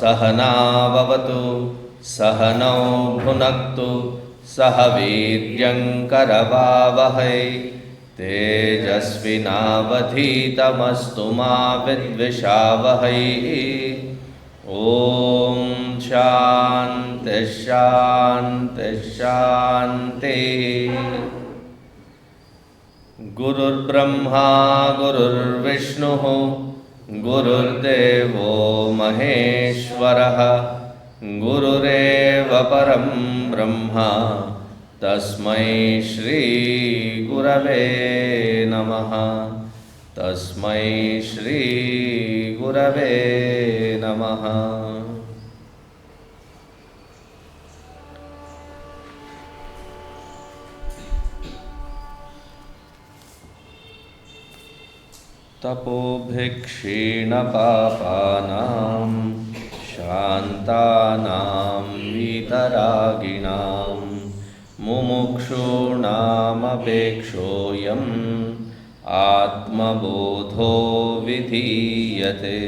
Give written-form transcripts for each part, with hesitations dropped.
सहनाववतु सहनौ भुनक्तु सह वीर्यङ्करवावहै तेजस्विनावधीतमस्तु मा विद्विषावहै। ॐ शान्ति शान्ति शान्ति। गुरुर्ब्रह्मा गुरुर्विष्णुः गुरुर्देवो महेश्वरः गुरुरेव परं ब्रह्म तस्मै श्री गुरवे नमः। तस्मै श्री गुरवे नमः। तपोभिक्षीण पापानां शान्तानां वीतरागिणां मुमुक्षूणामपेक्षोऽयम् आत्मबोधो विधीयते।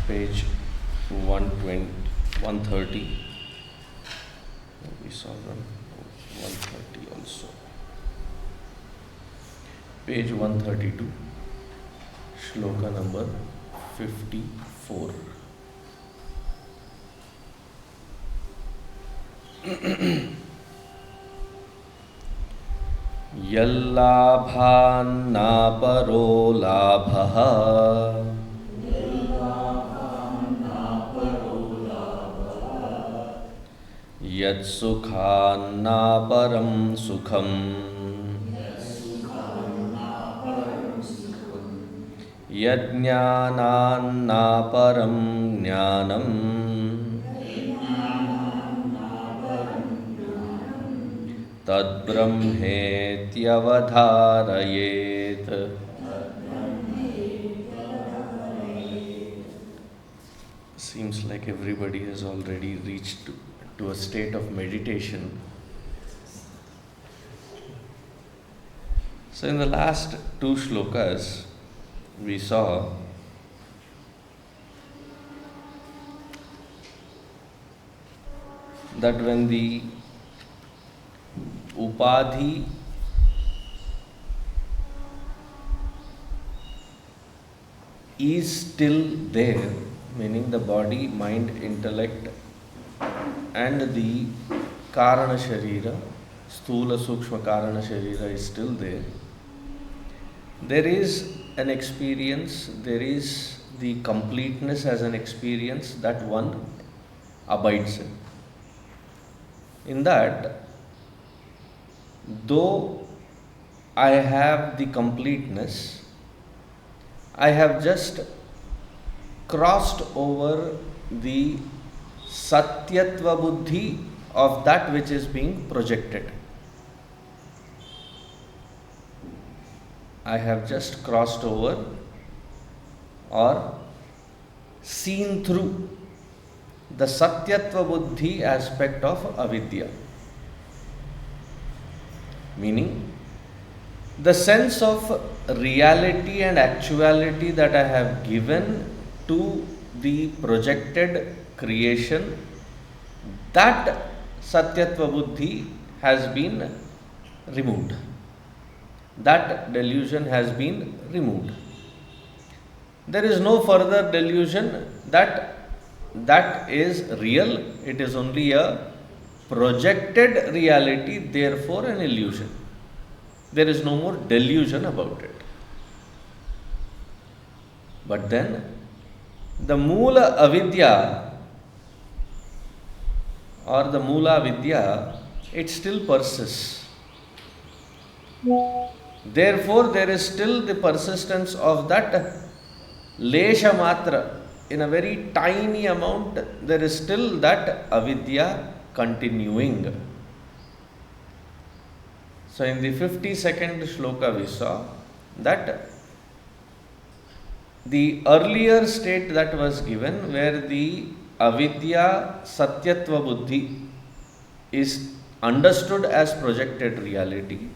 Page 130. We saw 130 also. Page 132, shloka number 54. yallābhānnāparo lābhah yatsukhānnāparaṃ sukham yajjñānānnāparaṃ jñānaṃ tadbrahmetyavadhārayet. Seems like everybody has already reached to a state of meditation. So in the last two shlokas, we saw that when the upadhi is still there, meaning the body, mind, intellect and the karana sharira, sthula sukshma karana sharira is still there. There is an experience, there is the completeness as an experience that one abides in. In that, though I have the completeness, I have just crossed over the satyatva buddhi of that which is being projected. I have just crossed over or seen through the satyatva buddhi aspect of avidya. Meaning, the sense of reality and actuality that I have given to the projected creation, that satyatva buddhi has been removed. That delusion has been removed. There is no further delusion that is real. It is only a projected reality, therefore an illusion. There is no more delusion about it. But then the Moola Avidya or the Moola Vidya, it still persists. Therefore, there is still the persistence of that lesha matra. In a very tiny amount, there is still that avidya continuing. So, in the 52nd shloka, we saw that the earlier state that was given, where the avidya satyatva buddhi is understood as projected reality,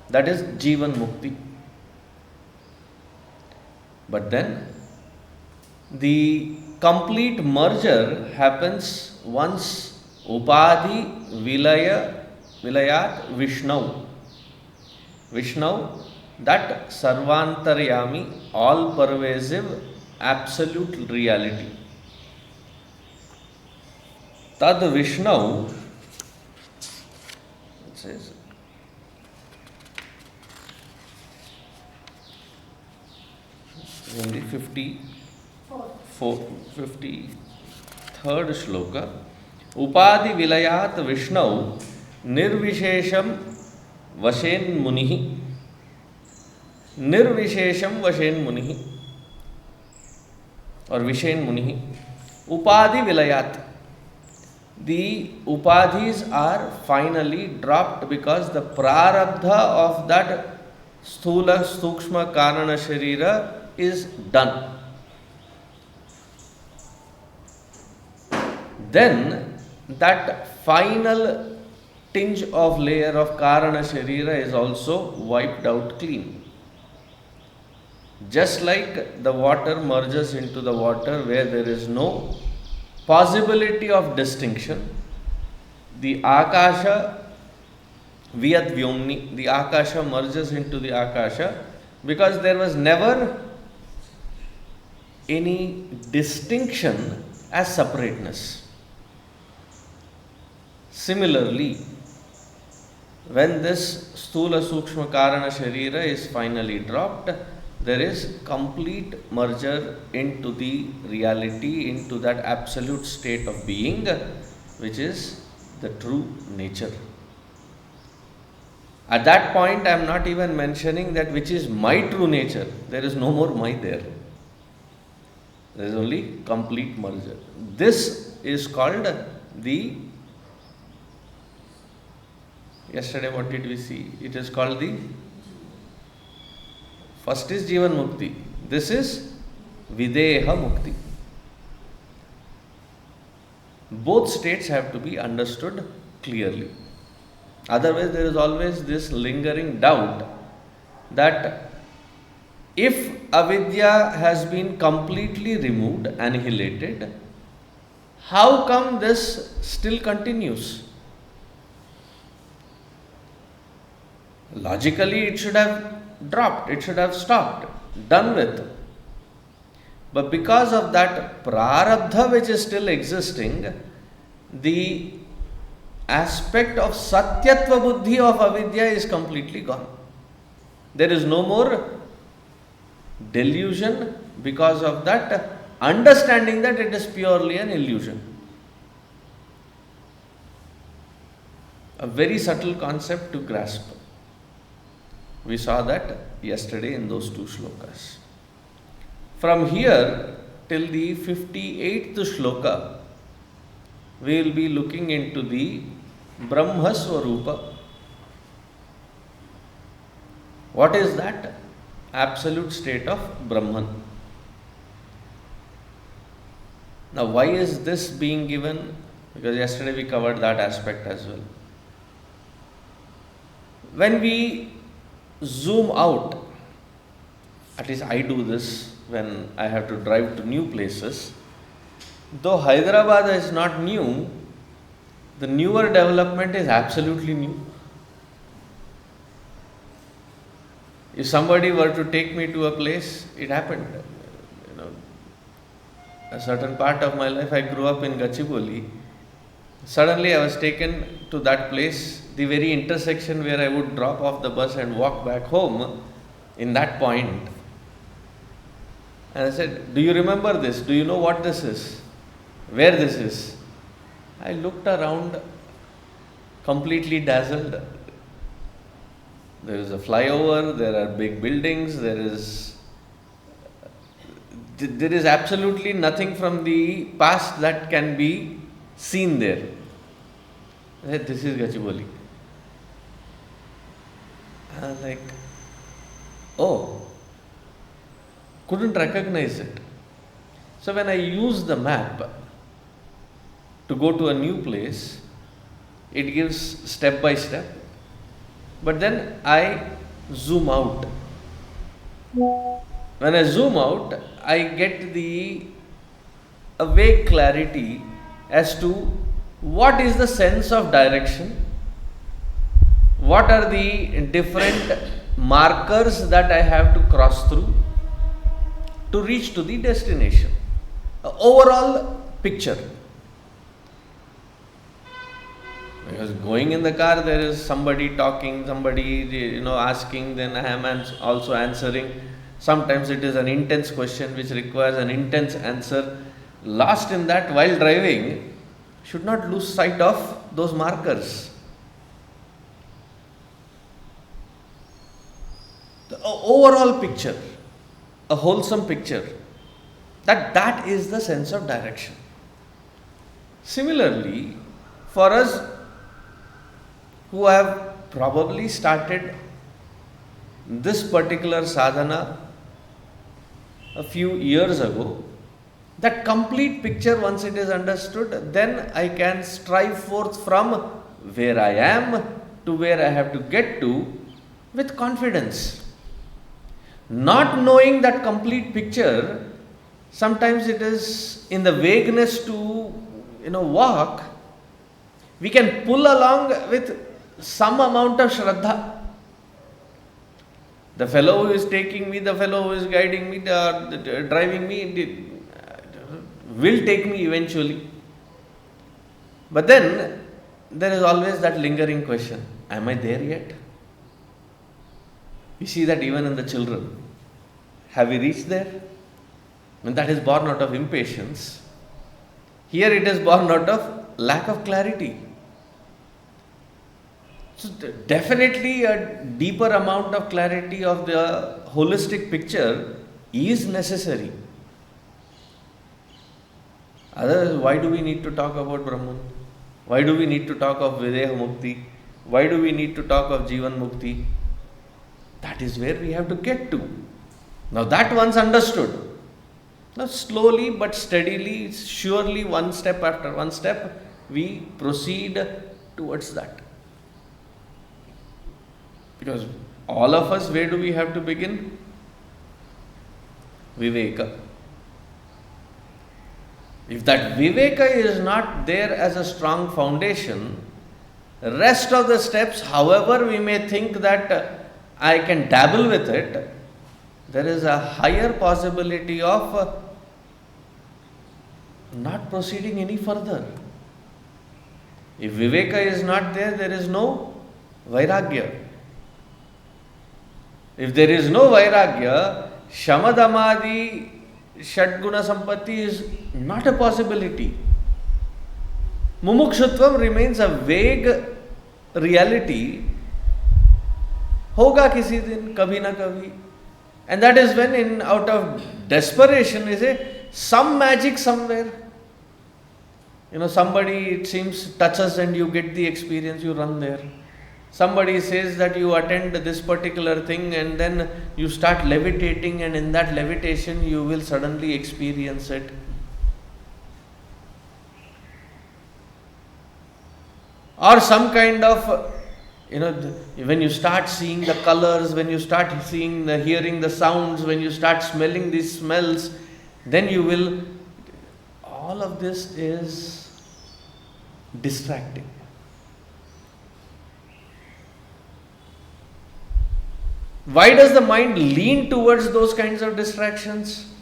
that is Jivan Mukti. But then the complete merger happens once Upadhi Vilayat Vishnu. Vishnu, that Sarvantaryami, all pervasive, absolute reality. Tad Vishnu, it says, in the 53rd shloka, Upadhi Vilayat Vishnu Nirvishesham Vashen Munihi. Nirvishesham Vashen Munihi or Vishen Munihi. Upadhi Vilayat. The upadhis are finally dropped because the prarabdha of that sthula sukshma karana sharira is done. Then that final tinge of layer of karana sharira is also wiped out clean. Just like the water merges into the water where there is no possibility of distinction, the akasha vyadvyomni, the akasha merges into the akasha because there was never any distinction as separateness. Similarly, when this sthula sukshma karana sharira is finally dropped, there is complete merger into the reality, into that absolute state of being, which is the true nature. At that point, I am not even mentioning that which is my true nature. There is no more my there. There is only complete merger. This is called the, yesterday what did we see? It is called the, first is Jivan Mukti. This is Videha Mukti. Both states have to be understood clearly. Otherwise, there is always this lingering doubt that if avidya has been completely removed, annihilated, how come this still continues? Logically, it should have dropped, it should have stopped, done with. But because of that prarabdha which is still existing, the aspect of satyatva buddhi of avidya is completely gone. There is no more delusion because of that understanding that it is purely an illusion. A very subtle concept to grasp. We saw that yesterday in those two shlokas. From here till the 58th shloka, we will be looking into the Brahma Swarupa. What is that? Absolute state of Brahman. Now, why is this being given? Because yesterday we covered that aspect as well. When we zoom out, at least I do this when I have to drive to new places. Though Hyderabad is not new, the newer development is absolutely new. If somebody were to take me to a place, it happened. A certain part of my life, I grew up in Gachibowli. Suddenly I was taken to that place, the very intersection where I would drop off the bus and walk back home, in that point. And I said, do you remember this? Do you know what this is? Where this is? I looked around, completely dazzled. There is a flyover, there are big buildings, there is absolutely nothing from the past that can be seen there. I said, this is Gachibowli. I was like, oh, couldn't recognize it. So when I use the map to go to a new place, it gives step by step. But then I zoom out. When I zoom out, I get a vague clarity as to what is the sense of direction, what are the different markers that I have to cross through to reach to the destination. Overall picture. Because going in the car, there is somebody talking, somebody asking, then I am also answering. Sometimes it is an intense question which requires an intense answer. Lost in that while driving, should not lose sight of those markers. The overall picture, a wholesome picture, that is the sense of direction. Similarly, for us who have probably started this particular sadhana a few years ago, that complete picture, once it is understood, then I can strive forth from where I am to where I have to get to with confidence. Not knowing that complete picture, sometimes it is in the vagueness to walk, we can pull along with some amount of shraddha. The fellow who is taking me, the fellow who is guiding me, driving me, will take me eventually. But then there is always that lingering question, am I there yet? We see that even in the children. Have we reached there? And that is born out of impatience. Here it is born out of lack of clarity. So definitely a deeper amount of clarity of the holistic picture is necessary. Otherwise, why do we need to talk about Brahman? Why do we need to talk of Videha Mukti? Why do we need to talk of Jivan Mukti? That is where we have to get to. Now that once understood, now slowly but steadily, surely one step after one step, we proceed towards that. Because all of us, where do we have to begin? Viveka. If that Viveka is not there as a strong foundation, rest of the steps, however we may think that I can dabble with it, there is a higher possibility of not proceeding any further. If Viveka is not there, there is no Vairagya. If there is no Vairagya, Shamadamadi Shadguna Sampatti is not a possibility. Mumukshutvam remains a vague reality. Hoga kisi din, kabhi na kabhi. And that is when out of desperation we say, some magic somewhere. Somebody, it seems, touches and you get the experience, you run there. Somebody says that you attend this particular thing and then you start levitating, and in that levitation you will suddenly experience it. Or some kind of, when you start seeing the colors, when you start hearing the sounds, when you start smelling these smells, then you will, all of this is distracting. Why does the mind lean towards those kinds of distractions?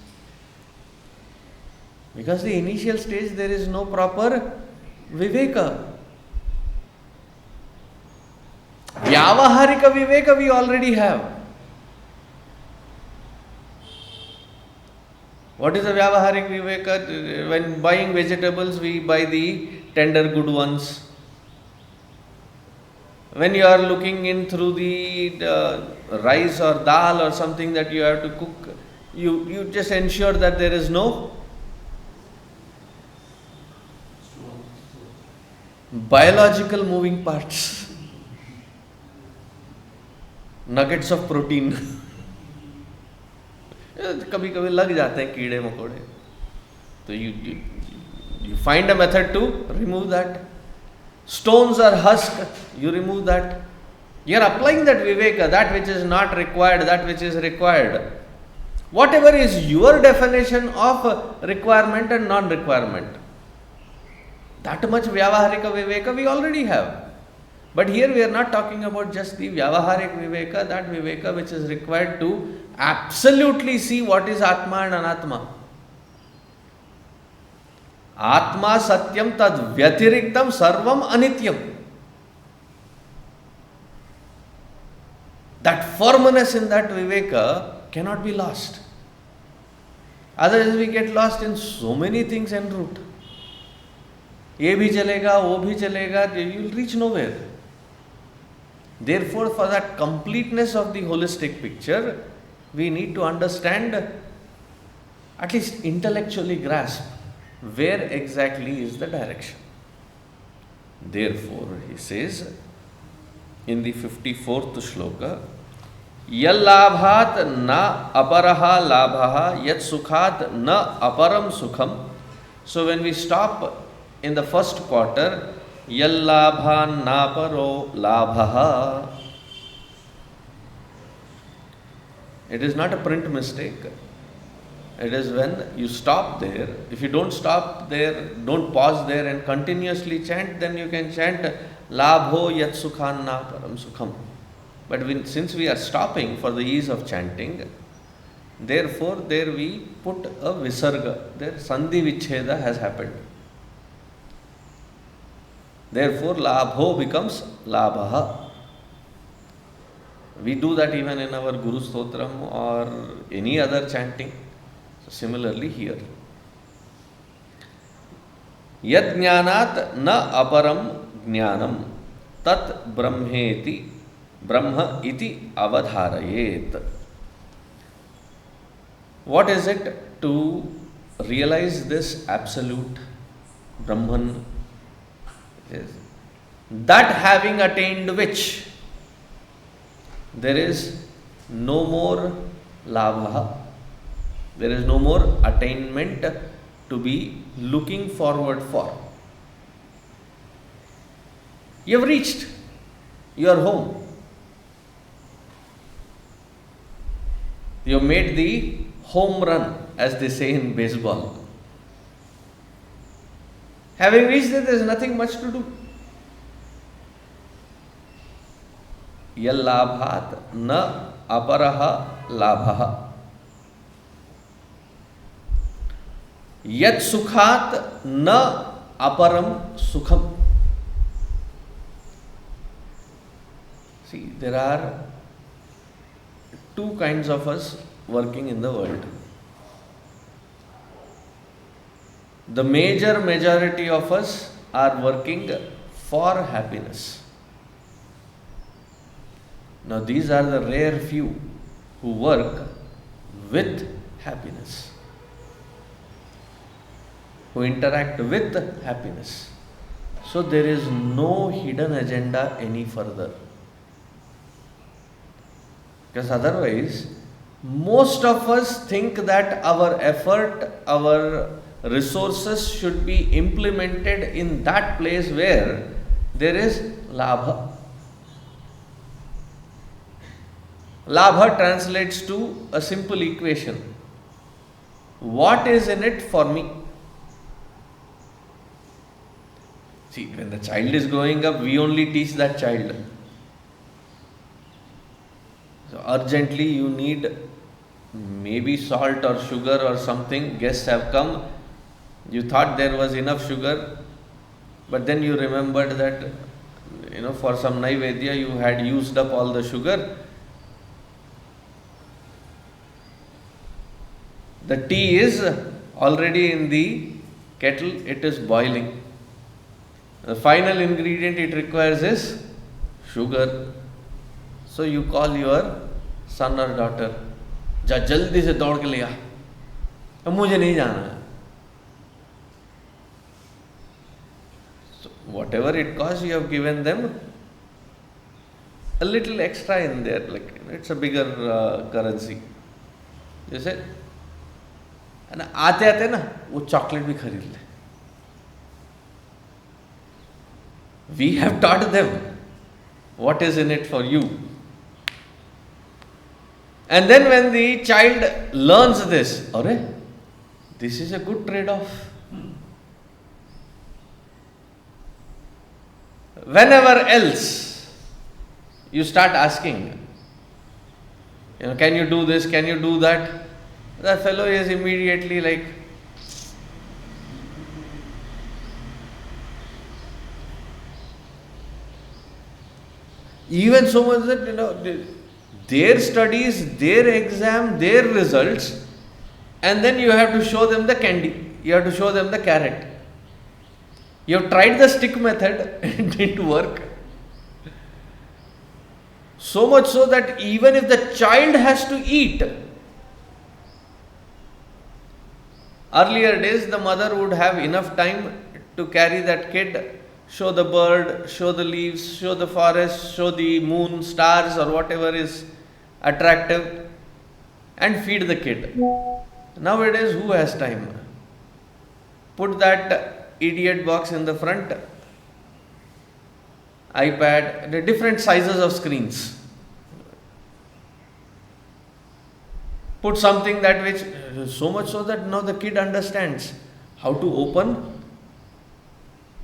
Because the initial stage there is no proper viveka. Vyavaharika viveka we already have. What is the vyavaharik viveka? When buying vegetables, we buy the tender good ones. When you are looking in through the rice or dal or something that you have to cook, you just ensure that there is no biological moving parts, nuggets of protein. कभी कभी लग जाते हैं कीड़े मकोड़े, तो you find a method to remove that. Stones are husk, you remove that. You are applying that viveka, that which is not required, that which is required. Whatever is your definition of requirement and non-requirement, that much vyavaharika viveka we already have. But here we are not talking about just the vyavaharik viveka, that viveka which is required to absolutely see what is Atma and Anatma. Atma satyam tad vyatiriktam sarvam anityam. That firmness in that viveka cannot be lost. Otherwise we get lost in so many things en route. Ye bhi chalega, wo bhi chalega, you will reach nowhere. Therefore, for that completeness of the holistic picture, we need to understand, at least intellectually grasp, where exactly is the direction. Therefore, he says in the 54th shloka, yallābhānnāparo lābhah yatsukhánnāparaṃ sukham. So when we stop in the first quarter, yallābhānnāparo lābhah, it is not a print mistake. It is when you stop there. If you don't stop there, don't pause there and continuously chant, then you can chant lābho yatsukhānnāparaṃ sukham. But since we are stopping for the ease of chanting, therefore there we put a visarga. There sandhi vichheda has happened. Therefore lābho becomes lābhah. We do that even in our Guru Stotram or any other chanting. So similarly here. yajjñānānnāparaṃ jñānaṃ tadbrahmetyavadhārayet. What is it to realize this absolute Brahman? Yes. That having attained which there is no more lābha, there is no more attainment to be looking forward for. You have reached your home. You have made the home run, as they say in baseball. Having reached it, there is nothing much to do. yallābhānnāparo lābhah yatsukhánnāparaṃ sukham. See, there are two kinds of us working in the world. The majority of us are working for happiness. Now these are the rare few who work with happiness, who interact with happiness. So there is no hidden agenda any further. Because otherwise, most of us think that our effort, our resources should be implemented in that place where there is lābha. Lābha translates to a simple equation. What is in it for me? See, when the child is growing up, we only teach that child. So urgently you need maybe salt or sugar or something. Guests have come. You thought there was enough sugar, but then you remembered that, for some naivedya you had used up all the sugar. The tea is already in the kettle, it is boiling. The final ingredient it requires is sugar. So you call your son or daughter, जा जल्दी से दौड़ के ले आ, अब मुझे नहीं जाना है. So whatever it costs, you have given them a little extra in there, like it's a bigger currency. जैसे ना आते आते ना वो चॉकलेट भी खरीद ले. We have taught them what is in it for you. And then when the child learns this, "Arre, this is a good trade-off." Whenever else you start asking, can you do this, can you do that? The fellow is immediately like, even so much that, their studies, their exam, their results, and then you have to show them the candy, you have to show them the carrot. You have tried the stick method, it didn't work. So much so that even if the child has to eat, earlier days the mother would have enough time to carry that kid, show the bird, show the leaves, show the forest, show the moon, stars or whatever is attractive, and feed the kid. Nowadays, who has time? Put that idiot box in the front, iPad, the different sizes of screens. Put something that which, so much so that now the kid understands how to open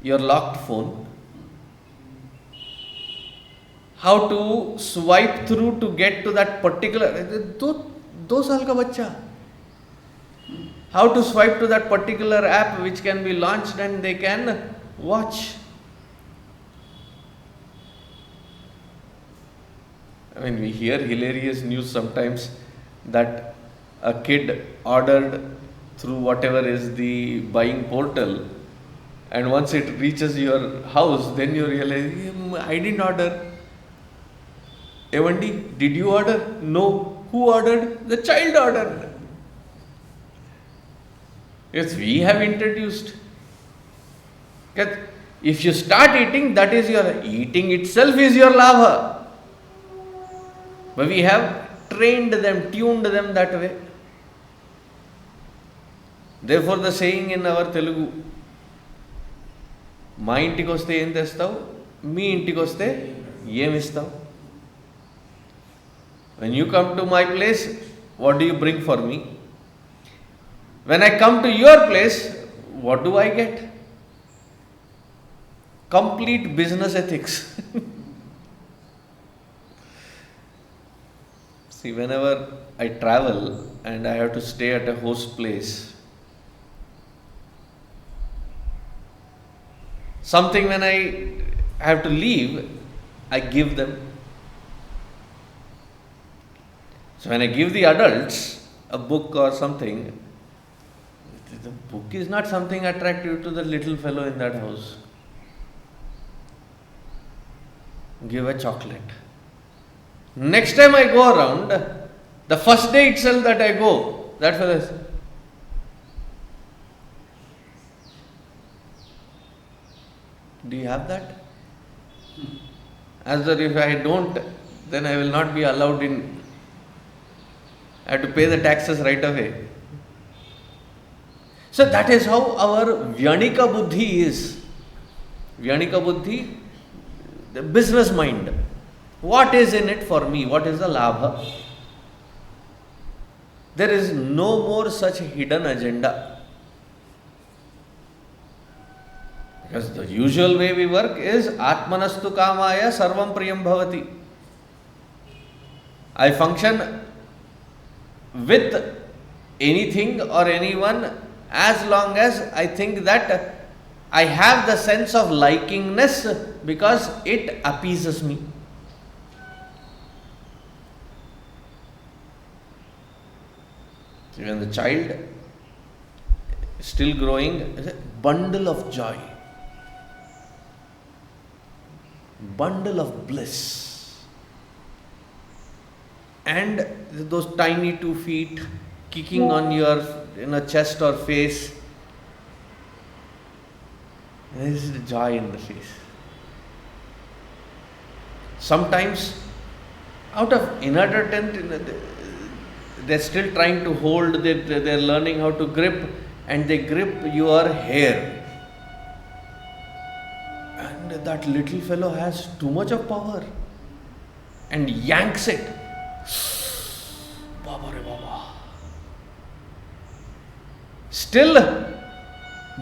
your locked phone, how to swipe through to get to that particular, 2 saal ka bachcha, how to swipe to that particular app which can be launched and they can watch. We hear hilarious news sometimes that a kid ordered through whatever is the buying portal, and once it reaches your house, then you realize, I didn't order. Evandi, did you order? No. Who ordered? The child ordered. Yes, we have introduced. If you start eating, that is your eating itself is your lābha. But we have trained them, tuned them that way. Therefore, the saying in our Telugu, మా ఇంటికి వస్తే ఏం తెస్తావు, మీ ఇంటికి వస్తే ఏం ఇస్తావు? When you come to my place, what do you bring for me? When I come to your place, what do I get? Complete business ethics. See, whenever I travel and I have to stay at a host place, something when I have to leave, I give them. So when I give the adults a book or something, the book is not something attractive to the little fellow in that house. Give a chocolate. Next time I go around, the first day itself that I go, that fellow is, do you have that? As though if I don't, then I will not be allowed in. I have to pay the taxes right away. So that is how our Vyanika Buddhi is. Vyanika Buddhi, the business mind. What is in it for me? What is the lābha? There is no more such hidden agenda. Because the usual way we work is Atmanastu Kamaya Sarvam Priyam Bhavati. I function with anything or anyone as long as I think that I have the sense of likingness because it appeases me. When the child is still growing, is a bundle of joy, bundle of bliss, and those tiny 2 feet kicking on your chest or face. There is joy in the face. Sometimes, out of inadvertent, they're still trying to hold, they're learning how to grip, and they grip your hair. And that little fellow has too much of power and yanks it. Baba re Baba. Still,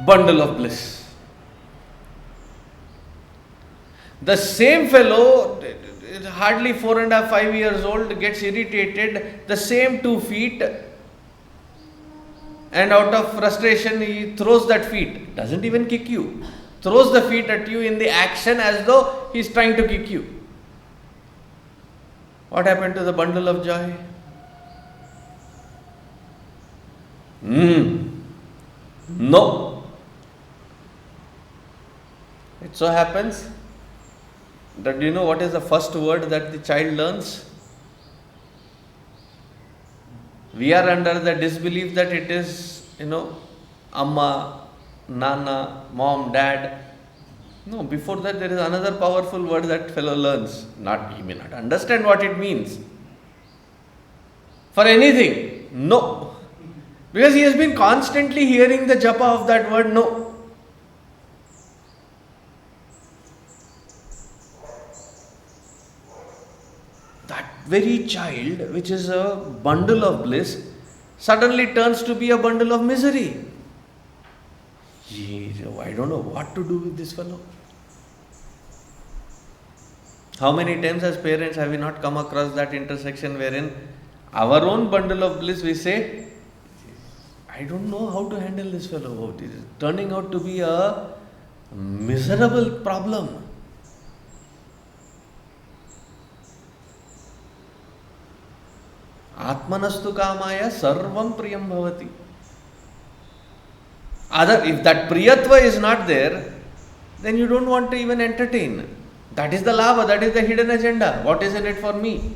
bundle of bliss. The same fellow, hardly 4.5, 5 years old, gets irritated, the same 2 feet, and out of frustration he throws that feet. Doesn't even kick you. Throws the feet at you in the action as though he's trying to kick you. What happened to the bundle of joy? No. It so happens that, do you know what is the first word that the child learns? We are under the disbelief that it is, Amma, Nana, Mom, Dad. No, before that there is another powerful word that fellow learns. He may not understand what it means. For anything, no. Because he has been constantly hearing the japa of that word, no. That very child, which is a bundle of bliss, suddenly turns to be a bundle of misery. I don't know what to do with this fellow. How many times as parents have we not come across that intersection wherein our own bundle of bliss we say, I don't know how to handle this fellow. It is turning out to be a miserable problem. Atmanastu kamaya sarvam priyam bhavati. If that priyatva is not there, then you don't want to even entertain. That is the lābha, that is the hidden agenda. What is in it for me?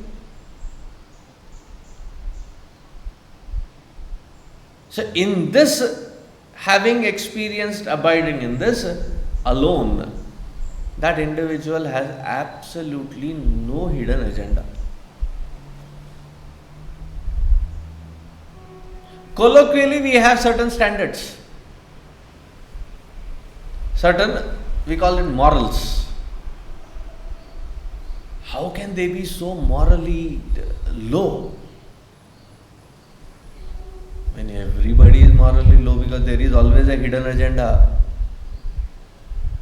So in this, having experienced abiding in this alone, that individual has absolutely no hidden agenda. Colloquially, we have certain standards. We call it morals. How can they be so morally low? When everybody is morally low, because there is always a hidden agenda.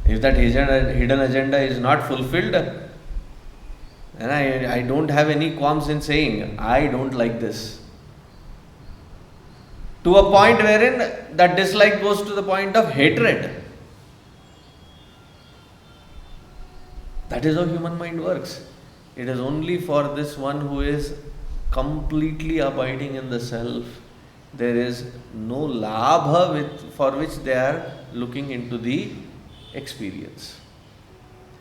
If that hidden agenda is not fulfilled, then I don't have any qualms in saying, I don't like this. To a point wherein that dislike goes to the point of hatred. That is how human mind works. It is only for this one who is completely abiding in the self. There is no lābha for which they are looking into the experience.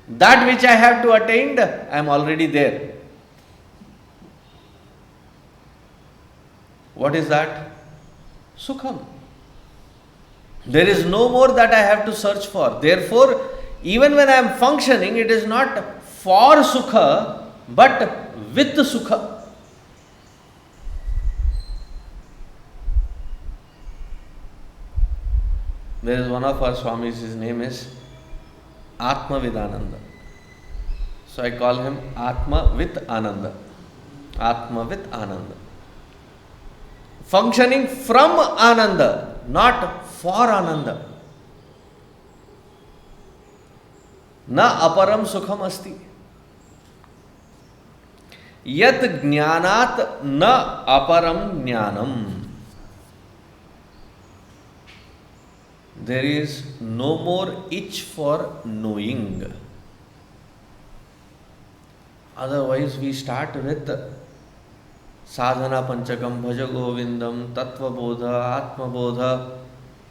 That which I have to attain, I am already there. What is that? Sukham. There is no more that I have to search for. Therefore, even when I am functioning, it is not for sukha, but with sukha. There is one of our Swamis, his name is Atmavidananda. So I call him Atma with Ananda. Atma with Ananda. Functioning from Ananda, not for Ananda. Na aparam sukham asti. Yat jnānāt na aparam jñānaṃ. There is no more itch for knowing. Otherwise, we start with sadhana panchakam, bhaja govindam, tattvabodha, atmabodha.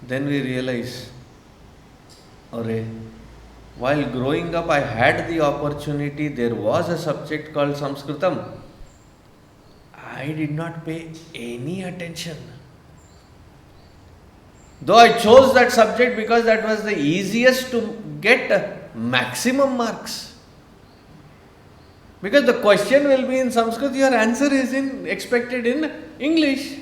Then we realize, while growing up, I had the opportunity, there was a subject called Sanskritam. I did not pay any attention. Though I chose that subject because that was the easiest to get maximum marks. Because the question will be in Sanskrit, your answer is expected in English.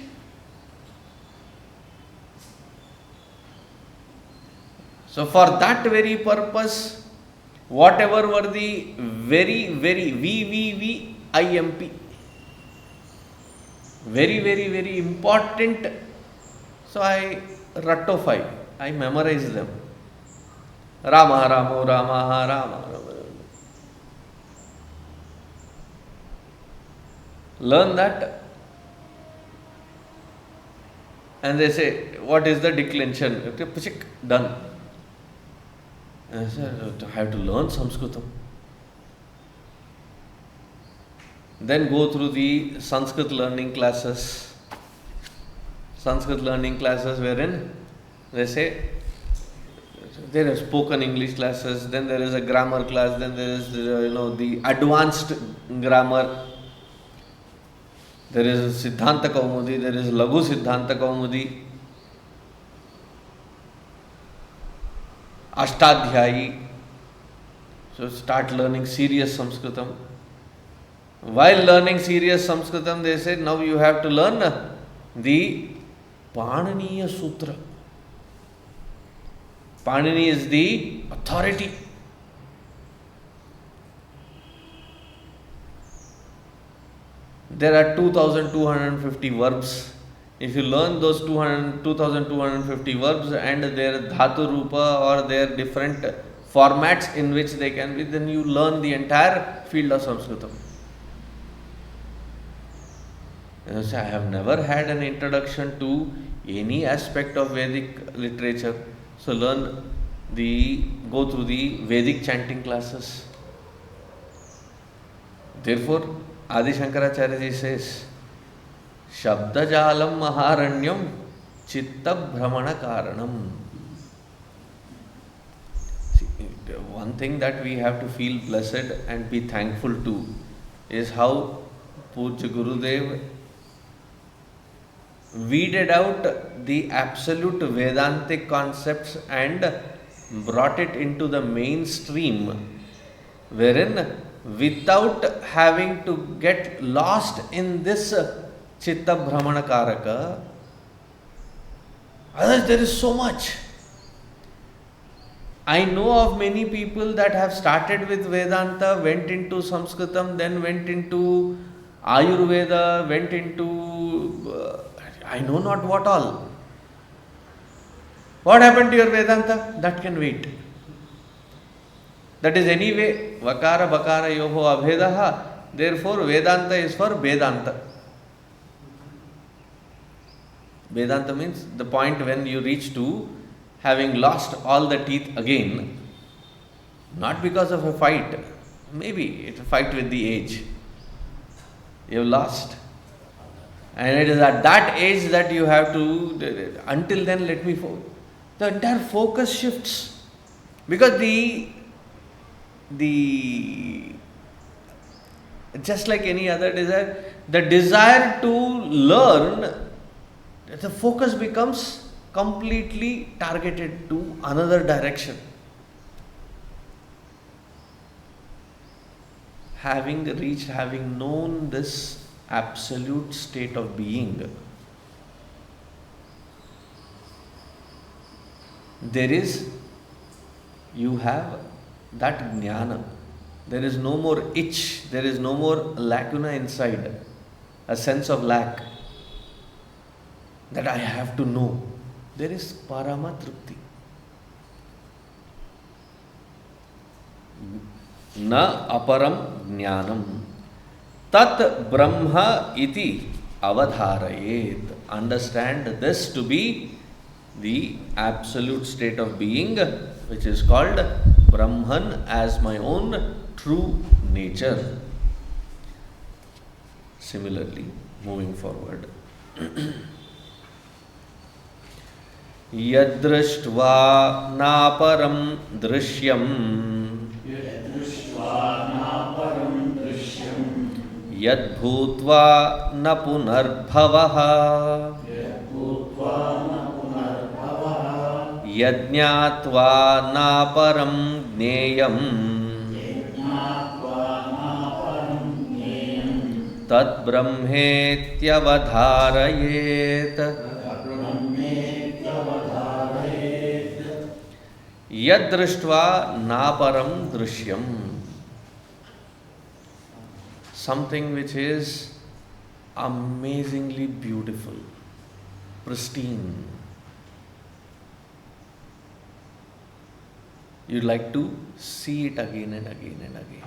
So for that very purpose, whatever were the very VVVIMP, very important. So I ratify, I memorize them. Rama, Ramo, Rama, Rama. Learn that. And they say, what is the declension? Okay, done. And I said, I have to learn Sanskritam. Then go through the Sanskrit learning classes. Sanskrit learning classes wherein they say, there are spoken English classes, then there is a grammar class, then there is the advanced grammar. There is Siddhanta Kaumudi, there is Laghu Siddhanta Kaumudi, Ashtadhyayi. So start learning serious Sanskritam. While learning serious Sanskritam, they said, now you have to learn the Paniniya Sutra. Panini is the authority. There are 2250 verbs. If you learn those 2250 verbs and their dhatu rupa or their different formats in which they can be, then you learn the entire field of Sanskritam. I have never had an introduction to any aspect of Vedic literature. So go through the Vedic chanting classes. Therefore, Adi Shankaracharya ji says, Shabdajalam Maharanyam Chitta-bhramana-karanam. One thing that we have to feel blessed and be thankful to is how Pujya Gurudev weeded out the absolute Vedantic concepts and brought it into the mainstream, wherein without having to get lost in this Chitta Brahmana Karaka, otherwise there is so much. I know of many people that have started with Vedanta, went into Sanskritam, then went into Ayurveda, went into I know not what all. What happened to your Vedanta? That can wait. That is anyway, Vakara Bakara Yoho Abhedaha. Therefore, Vedanta is for Vedanta. Vedanta means the point when you reach to having lost all the teeth again, not because of a fight, maybe it's a fight with the age. You've lost. And it is at that age that you have to, until then let me focus. The entire focus shifts. Because just like any other desire, the desire to learn, the focus becomes completely targeted to another direction. Having known this absolute state of being, you have that jnana. There is no more itch, there is no more lacuna inside, a sense of lack that I have to know. There is parama trupti. Na aparam jñānaṃ tat brahma iti avadhārayet. Understand this to be the absolute state of being, which is called Brahman as my own true nature. Similarly, moving forward. Yaddṛṣṭvā nāparaṃ dṛśyaṃ yadbhūtvā na punarbhavaḥ yajñātvā nāparaṃ jñeyaṃ tadbrahmetyavadhārayet yaddṛṣṭvā nāparaṃ dṛśyaṃ. Something which is amazingly beautiful, pristine. You'd like to see it again and again and again.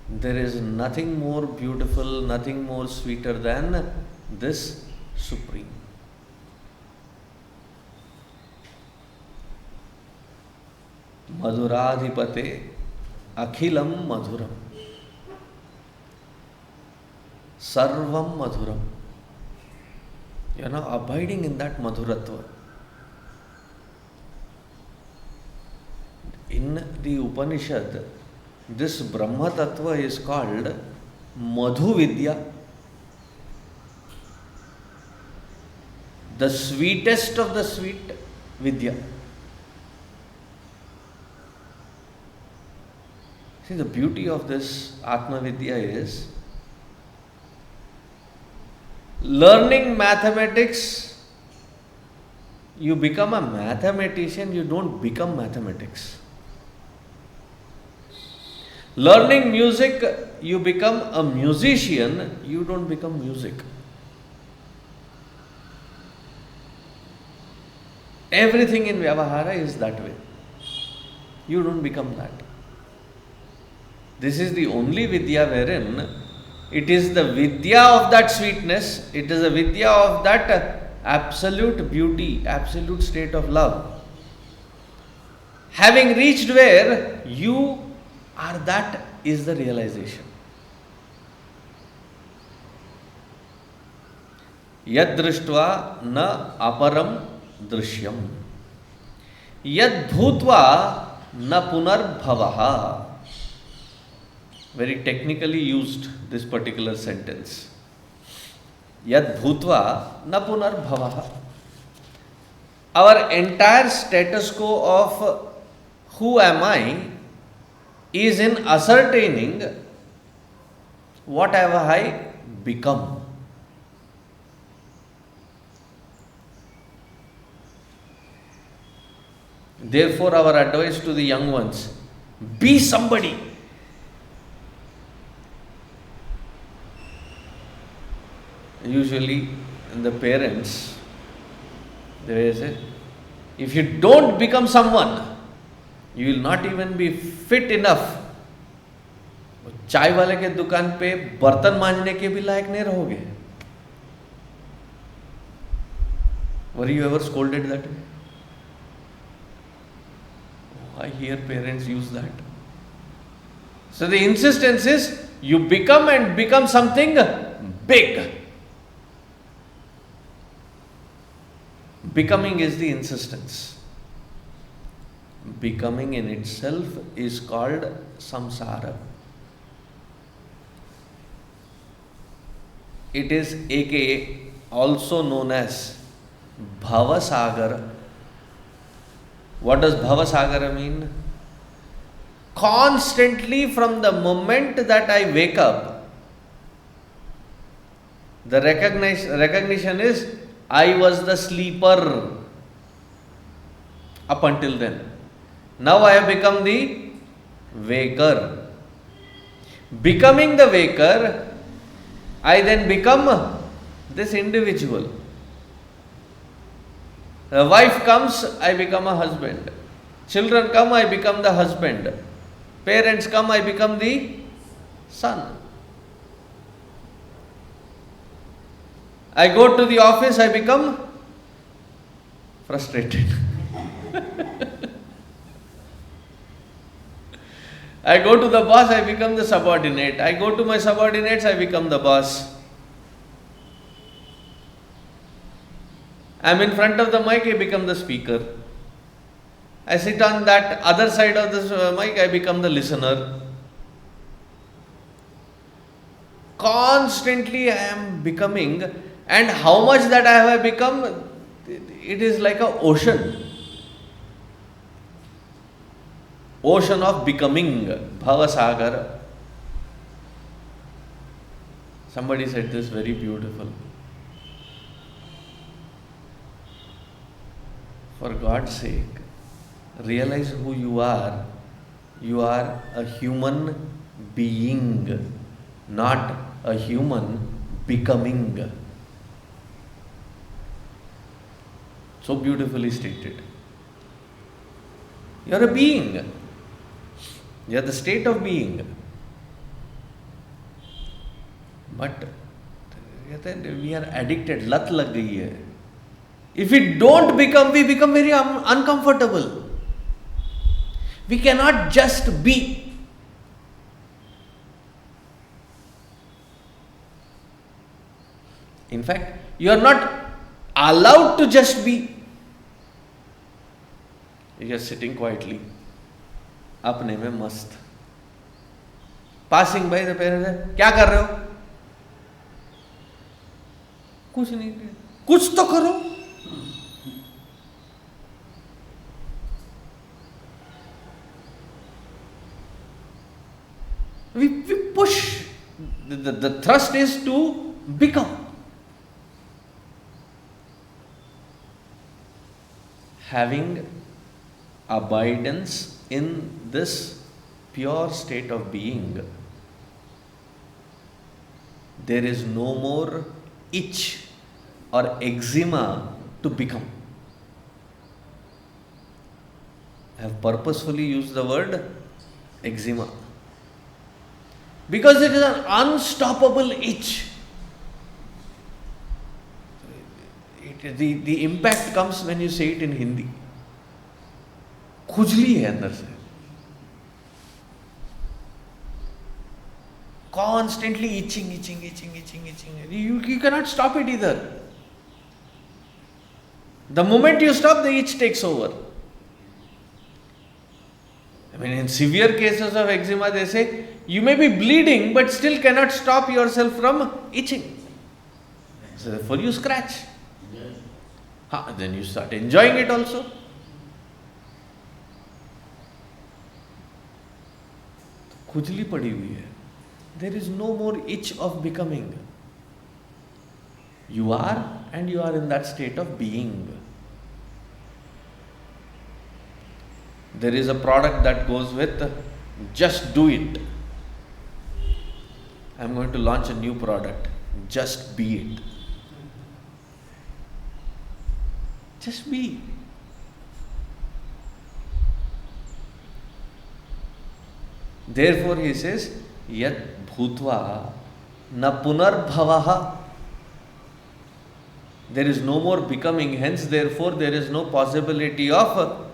There is nothing more beautiful, nothing more sweeter than this Supreme. Madhuradhipate akhilam madhuram. Sarvam madhuram. You are now abiding in that madhuratva. In the Upanishad, this Brahma Tattva is called Madhu Vidya, the sweetest of the sweet Vidya. See, the beauty of this Atma Vidya is learning mathematics. You become a mathematician, you don't become mathematics. Learning music, you become a musician, you don't become music. Everything in Vyavahara is that way. You don't become that. This is the only Vidya wherein it is the Vidya of that sweetness, it is a Vidya of that absolute beauty, absolute state of love. Having reached where you are, that is the realization. yaddṛṣṭvā na aparam dṛśyaṃ. yadbhūtvā na punarbhavaḥ. Very technically used this particular sentence. Yadbhūtvā na punarbhavaḥ. Our entire status quo of who am I is in ascertaining what have I become. Therefore, our advice to the young ones, be somebody. Usually, the parents, they say, if you don't become someone, you will not even be fit enough. चाय वाले के दुकान पे बर्तन मांजने के भी लायक नहीं रहोगे. Were you ever scolded that way? Oh, I hear parents use that. So the insistence is you become and become something big. Becoming is the insistence. Becoming in itself is called samsara. It is aka also known as bhavasagara. What does bhavasagara mean? Constantly from the moment that I wake up, the recognition is I was the sleeper up until then. Now I have become the waker. Becoming the waker, I then become this individual. A wife comes, I become a husband. Children come, I become the husband. Parents come, I become the son. I go to the office, I become frustrated. I go to the boss, I become the subordinate. I go to my subordinates, I become the boss. I am in front of the mic, I become the speaker. I sit on that other side of the mic, I become the listener. Constantly I am becoming, and how much that I have become, it is like an ocean. Ocean of becoming, bhavasagara. Somebody said this very beautiful. For God's sake, realize who you are. You are a human being, not a human becoming. So beautifully stated. You are a being. You are the state of being. But we are addicted. Lat lag gayi hai. If we don't become, we become very uncomfortable. We cannot just be. In fact, you are not allowed to just be. You are sitting quietly, अपने में मस्त. Passing by the parents, क्या कर रहे हो? कुछ नहीं, कुछ तो करो. We push. The thrust is to become. Having abidance in this pure state of being, there is no more itch or eczema to become. I have purposefully used the word eczema because it is an unstoppable itch. The impact comes when you say it in Hindi. खुजली है अंदर से. Constantly itching. You cannot stop it either. The moment you stop, the itch takes over. I mean, in severe cases of eczema, they say, you may be bleeding, but still cannot stop yourself from itching. So therefore you scratch. Then you start enjoying it also. खुजली पड़ी हुई है. There is no more itch of becoming. You are, and you are in that state of being. There is a product that goes with, just do it. I am going to launch a new product. Just be it. Just be. Therefore he says, yadbhūtvā na punarbhavaḥ. There is no more becoming, hence therefore there is no possibility of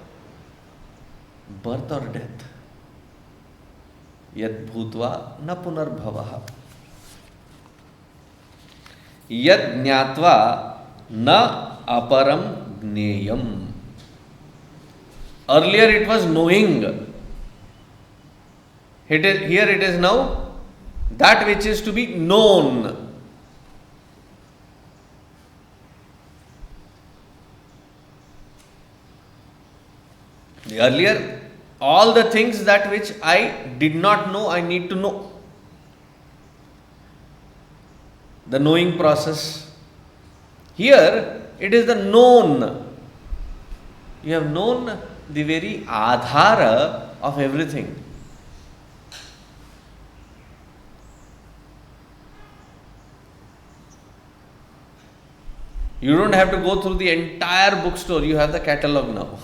birth or death. Yadbhūtvā na punarbhavaḥ. yajjñātvā na aparam jñeyaṃ. Earlier it was knowing. Here it is now that which is to be known. Earlier, all the things that which I did not know, I need to know. The knowing process. Here, it is the known. You have known the very adhara of everything. You don't have to go through the entire bookstore, you have the catalog now.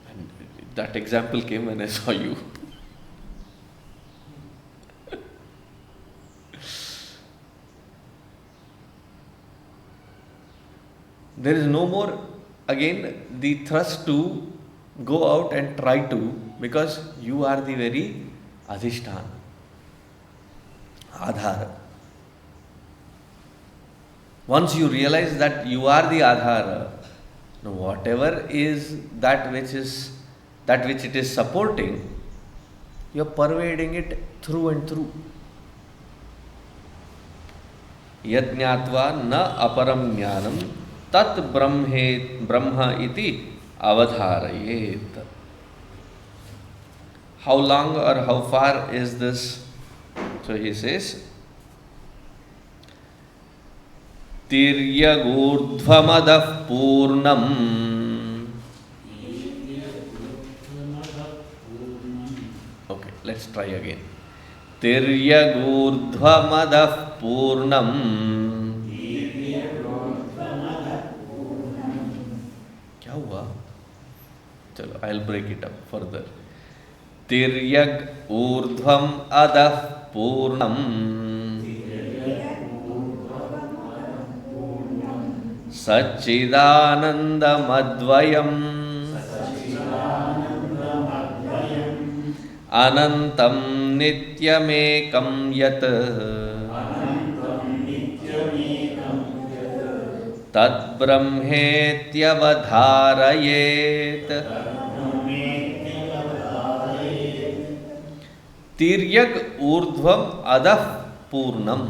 And that example came when I saw you. There is no more, again, the thrust to go out and try to, because you are the very adhishthāna, adhara. Once you realize that you are the adhara, whatever is that which it is supporting, you are pervading it through and through. yajñātvā na aparam jñānaṃ tadbrahmetyavadhārayet. How long or how far is this? So he says, tiryagūrdhvamadhaḥ pūrṇaṃ. Okay, let's try again. tiryagūrdhvamadhaḥ pūrṇaṃ. क्या हुआ? चलो, I'll break it up further. tiryag urdhvam adhaḥ pūrṇaṃ. saccidānandamadvayam. anantaṃ nityamekaṃ yat. tadbrahmetyavadhārayet. tiryag urdhvam adhaḥ pūrṇaṃ.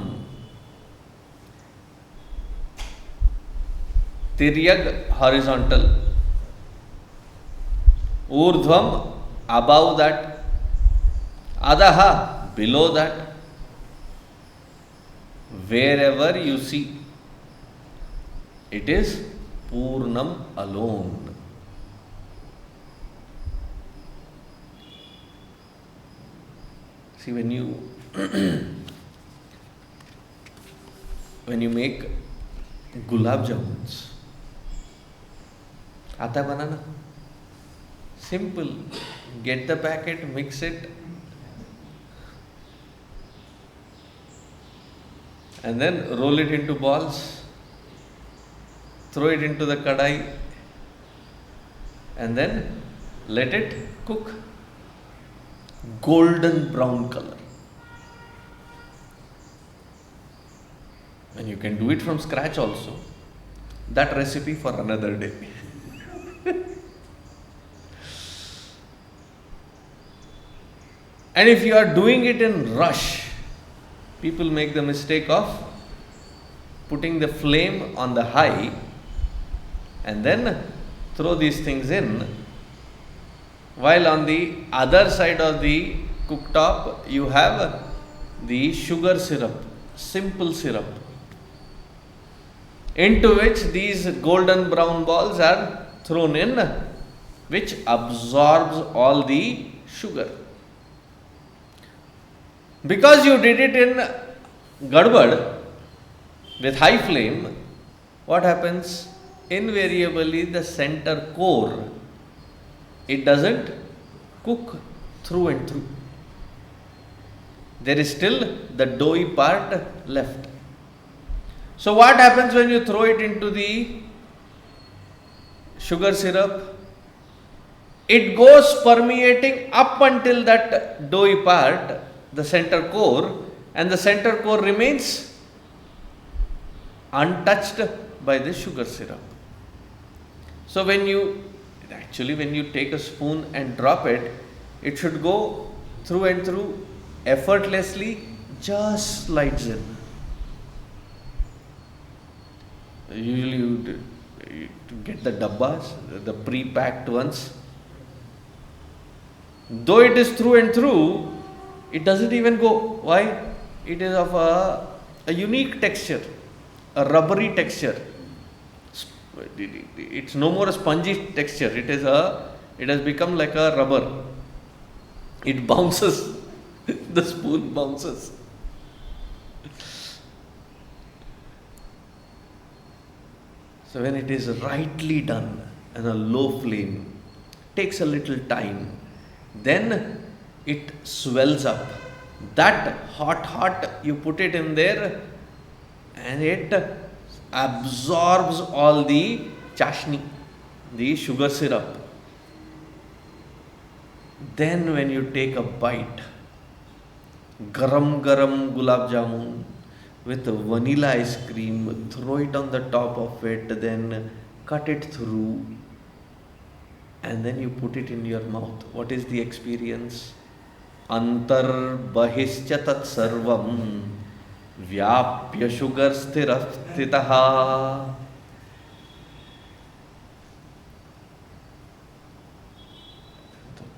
Tiryag, horizontal. Urdhvam, above that. Adhaḥ, below that. Wherever you see, it is pūrṇaṃ alone. See, when you make gulab jamuns, आता है बनाना? Simple. Get the packet, mix it, and then roll it into balls, throw it into the kadai, and then let it cook. Golden brown color. And you can do it from scratch also. That recipe for another day. And if you are doing it in rush, people make the mistake of putting the flame on the high and then throw these things in, while on the other side of the cooktop you have the sugar syrup, simple syrup, into which these golden brown balls are thrown in, which absorbs all the sugar. Because you did it in gadbad with high flame, what happens? Invariably the center core, it doesn't cook through and through. There is still the doughy part left. So what happens when you throw it into the sugar syrup? It goes permeating up until that doughy part, the center core, and the center core remains untouched by the sugar syrup. So when you take a spoon and drop it, it should go through and through effortlessly, just slides in. Usually you get the dabbas, the pre-packed ones. Though it is through and through, it doesn't even go. Why? It is of a unique texture, a rubbery texture. It's no more a spongy texture. It has become like a rubber. It bounces. The spoon bounces. So when it is rightly done and a low flame, takes a little time, then it swells up. That hot, you put it in there and it absorbs all the chashni, the sugar syrup. Then when you take a bite, garam gulab jamun with vanilla ice cream, throw it on the top of it, then cut it through, and then you put it in your mouth. What is the experience? Antar bahischa tat sarvam vyapya sugar sthirastitaha.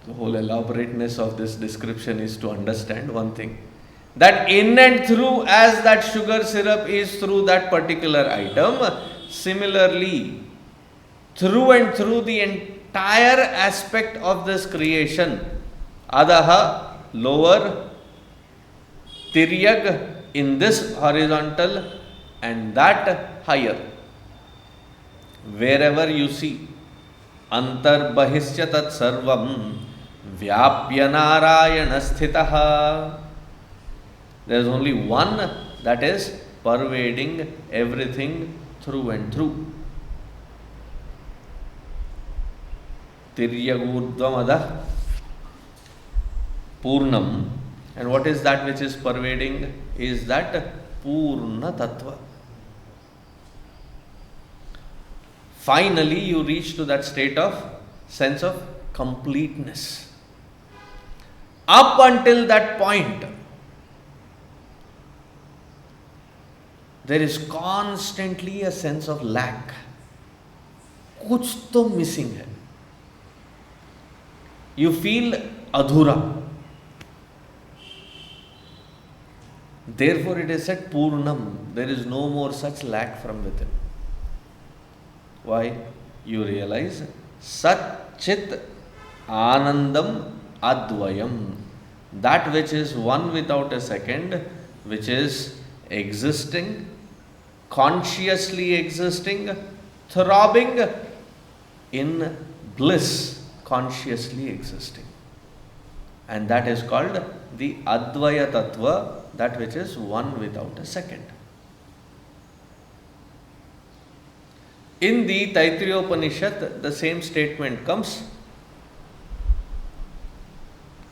The whole elaborateness of this description is to understand one thing, that in and through as that sugar syrup is through that particular item, similarly, through and through the entire aspect of this creation, adaha, lower, tiryag, in this horizontal, and that higher. Wherever you see, antarbahishya tat sarvam vyapya narayana sthitaha. There is only one that is pervading everything through and through. Tiryagūrdhvamadhaḥ, pūrṇaṃ. And what is that which is pervading? Is that pūrṇa tattva. Finally, you reach to that state of sense of completeness. Up until that point, there is constantly a sense of lack. कुछ तो missing है. You feel adhura. Therefore, it is said pūrṇaṃ. There is no more such lack from within. Why? You realize saccidānandamadvayam, that which is one without a second, which is existing, consciously existing, throbbing in bliss, consciously existing. And that is called the advaya tattva, that which is one without a second. In the Taittiriya Upanishad, the same statement comes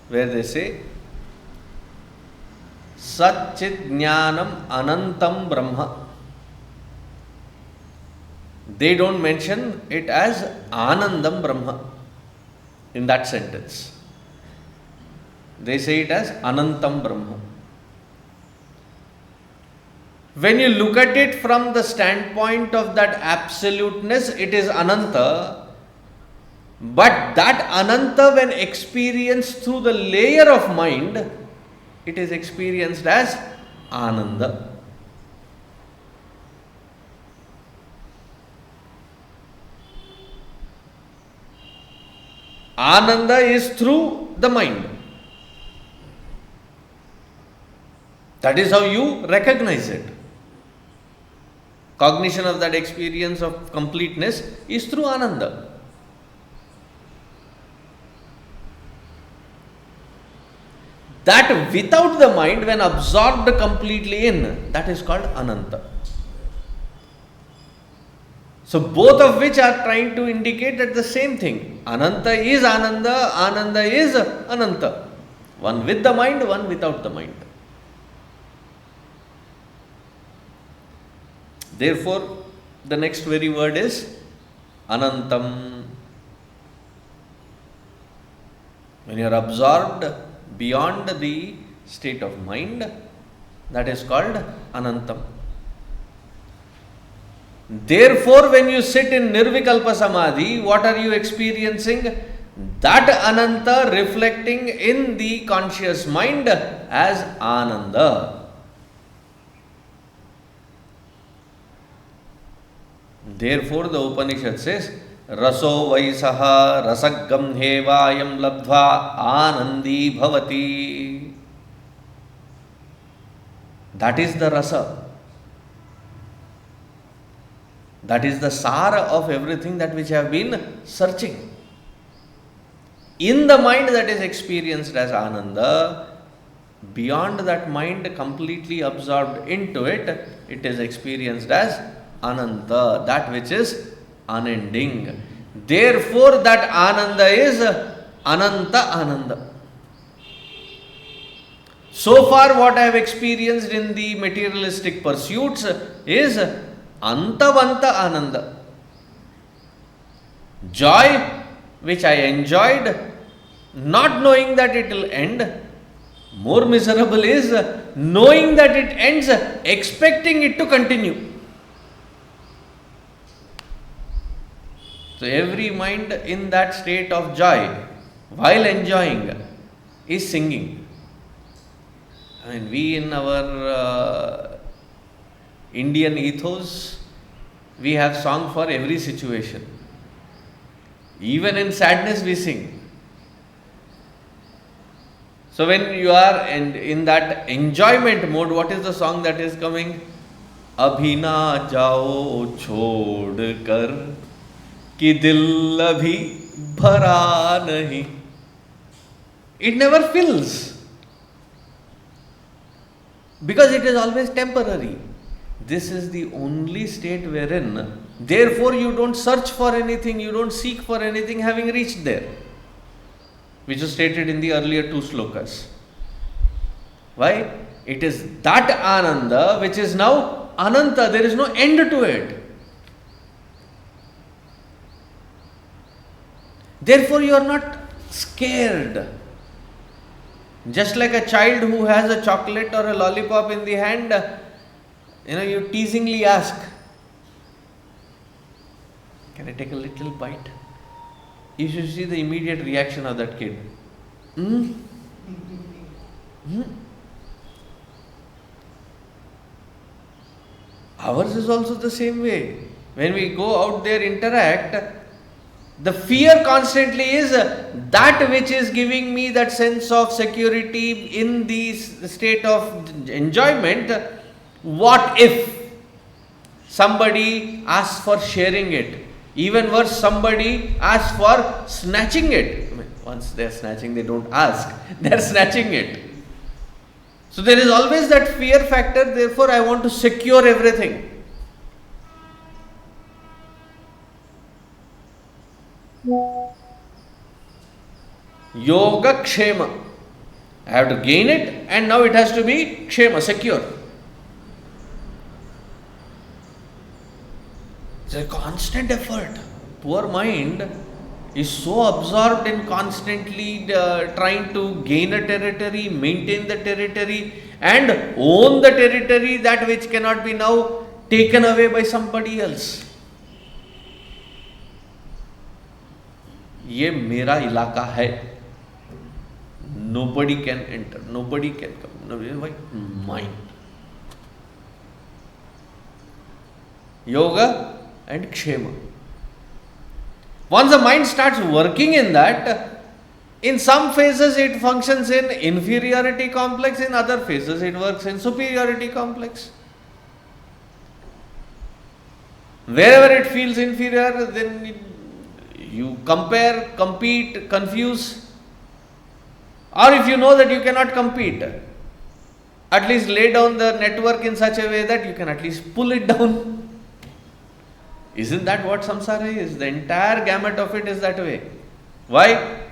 where they say, Satchid-jñānaṃ anantaṃ Brahma. They don't mention it as Anandam Brahma in that sentence. They say it as Anantam Brahma. When you look at it from the standpoint of that absoluteness, it is Ananta. But that Ananta, when experienced through the layer of mind, it is experienced as Ananda. Ananda is through the mind. That is how you recognize it. Cognition of that experience of completeness is through Ananda. That without the mind, when absorbed completely in, that is called Ananta. So both of which are trying to indicate that the same thing. Ananta is Ananda, Ananda is Ananta. One with the mind, one without the mind. Therefore, the next very word is anantaṃ. When you are absorbed beyond the state of mind, that is called anantaṃ. Therefore, when you sit in nirvikalpa samadhi, what are you experiencing? That ananta reflecting in the conscious mind as ananda. Therefore, the Upanishad says, Raso vaisaha rasagam hevayam labdhva anandi bhavati. That is the rasa. That is the sara of everything that which have been searching. In the mind that is experienced as ananda, beyond that mind completely absorbed into it, it is experienced as ananta, that which is unending. Therefore, that ananda is ananta ananda. So far, what I have experienced in the materialistic pursuits is antavanta ananda. Joy which I enjoyed, not knowing that it will end. More miserable is knowing that it ends, expecting it to continue. So every mind in that state of joy, while enjoying, is singing. And we in our Indian ethos, we have song for every situation. Even in sadness we sing. So when you are in that enjoyment mode, what is the song that is coming? Abhi na jao chhod kar कि दिल अभी भरा नहीं. It never fills because it is always temporary. This is the only state wherein, therefore, you don't search for anything, you don't seek for anything, having reached there, which is stated in the earlier two slokas. Why? It is that Ananda which is now Ananta, there is no end to it. Therefore, you are not scared. Just like a child who has a chocolate or a lollipop in the hand, you teasingly ask, can I take a little bite? You should see the immediate reaction of that kid. Ours is also the same way. When we go out there, interact, the fear constantly is that which is giving me that sense of security in the state of enjoyment. What if somebody asks for sharing it? Even worse, somebody asks for snatching it. Once they are snatching, they don't ask. They are snatching it. So there is always that fear factor. Therefore, I want to secure everything. Yoga kshema. I have to gain it, and now it has to be kshema, secure. It's a constant effort. Poor mind is so absorbed in constantly trying to gain a territory, maintain the territory, and own the territory, that which cannot be now taken away by somebody else. ये मेरा इलाका है. Nobody can enter, nobody can come. Nobody, why? Mine. Yoga and kshema. Once the mind starts working in that, in some phases it functions in inferiority complex, in other phases it works in superiority complex. Wherever it feels inferior, then you compare, compete, confuse. Or if you know that you cannot compete, at least lay down the network in such a way that you can at least pull it down. Isn't that what samsara is? The entire gamut of it is that way. Why?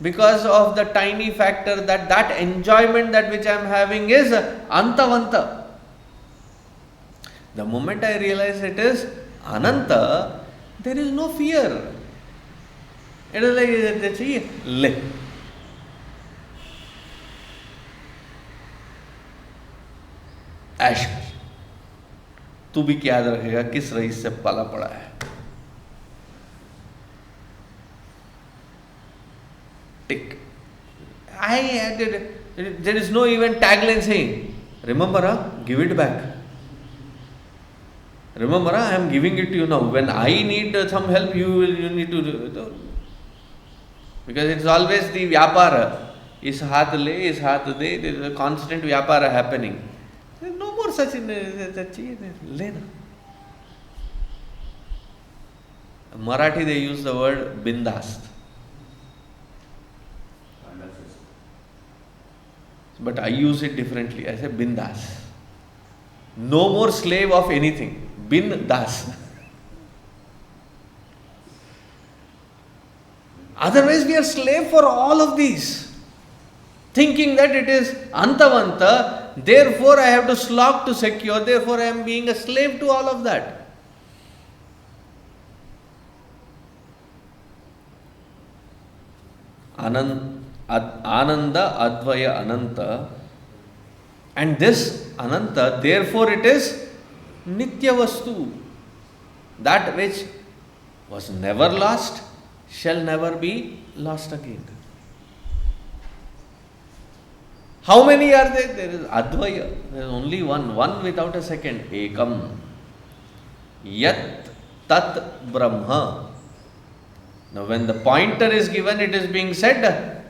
Because of the tiny factor that enjoyment that which I am having is antavanta. The moment I realize it is ananta, there is no fear. It is like, ऐश कर, तू भी क्या याद रखेगा किस rice से पाला पड़ा है. Tick. There is no even tagline saying, remember, give it back. Remember, I am giving it to you now. When I need some help, you need to do it. Because it's always the vyapara. Is haath le, is haath de. There is a constant vyapara happening. There is no more such in lena. Marathi, they use the word bindast. But I use it differently. I say bindas. No more slave of anything. Bindas. Otherwise, we are slave for all of these, thinking that it is antavanta, therefore I have to slog to secure, therefore I am being a slave to all of that. Ananda advaya ananta, and this ananta, therefore it is nitya vastu, that which was never lost shall never be lost again. How many are there? There is Advaya. There is only one. One without a second. Ekam. Yat tat brahma. Now when the pointer is given, it is being said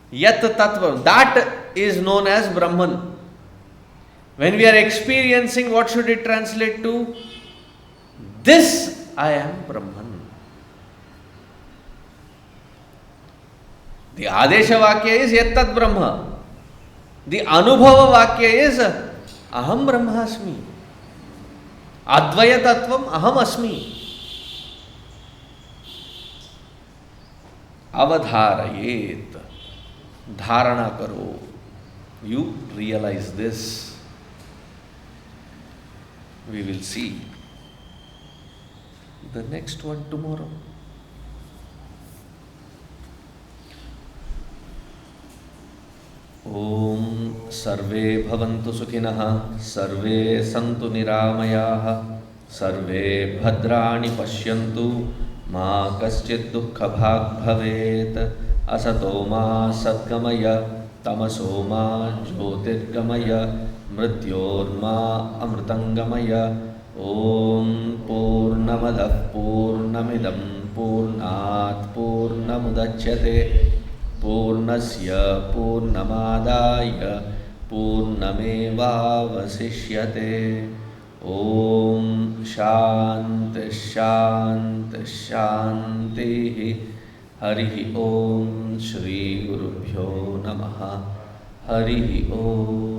Yat Tattva. That is known as Brahman. When we are experiencing, what should it translate to? This I am Brahman. The Adesha Vakya is Yat Brahma. The Anubhava Vakya is Aham Brahmasmi. Advaya Tattvam Aham Asmi. Avadhārayet. Dharana karo. You realize this. We will see the next one tomorrow. Om Sarve Bhavantu Sukhinah, Sarve Santu Niramayaha, Sarve Bhadrani Pashyantu, Ma Kaschid Dukkha Bhag Bhavet, Asato Ma Sadgamaya, Tamaso Ma Jyotirgamaya, Mrityorma Amritangamaya. Om pūrṇamadah pūrṇamidam pūrṇāt pūrṇamudachyate pūrṇasya pūrṇamadāya pūrṇamevāvasishyate. Om Shanti Shanti Shanti. Harihi Om Shri Gurubhyo Namaha. Harihi Om.